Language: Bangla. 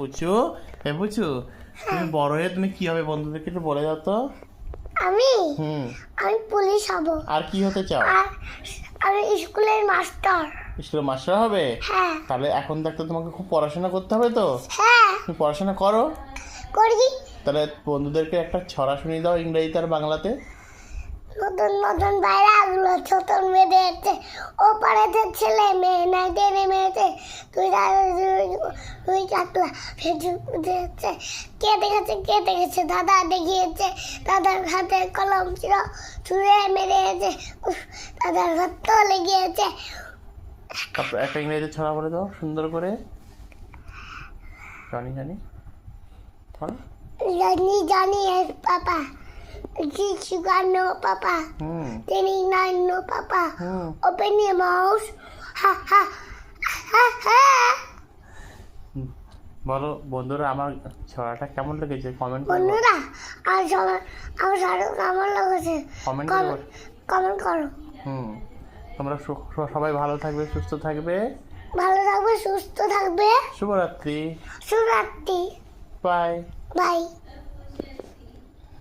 পুচু, পুচু, তুমি বড় হয়ে তুমি কি হবে বন্ধুদেরকে একটু বলে দাও তো। আমি হুম। আমি পুলিশ হব। আর কি হতে চাও? আর আমি স্কুলের মাস্টার। স্কুলের মাস্টার হবে? হ্যাঁ তাহলে এখন থাকতে তোমাকে খুব পড়াশোনা করতে হবে তো। হ্যাঁ তুমি পড়াশোনা করো। করি। তাহলে বন্ধুদেরকে একটা ছড়া শুনিয়ে দাও ইংরেজিতে আর বাংলাতে। নতুন নতুন বাইরাগুলো ছোট মেয়েদের ও পাড়াতে ছেলে মেয়ে নাই টেনে মেয়েছে তুই চাকলা ফেসবুকে কে দেখেছে দাদা দেখিয়েছে দাদার হাতে কলম ছিল ছুঁড়ে মেরেছে দাদার হাত লেগেছে। তারপর একটা ইংরেজিতে ছড়া বলে দাও সুন্দর করে। জানি জানি বলো। জানি জানি পাপা Did you got no papa? Hmm Didn't not no papa. Hmm Open your mouth. Ha ha ha ha. বলো বন্ধুরা আমার ছড়াটা কেমন লেগেছে কমেন্ট করে বন্ধুরা আর সবাই আমার শাহরুখ কেমন লেগেছে কমেন্ট করে কমেন্ট করো। হুম। তোমরা সবাই ভালো থাকবে সুস্থ থাকবে। ভালো থাকবে সুস্থ থাকবে। শুভরাত্রি। শুভরাত্রি। বাই। বাই।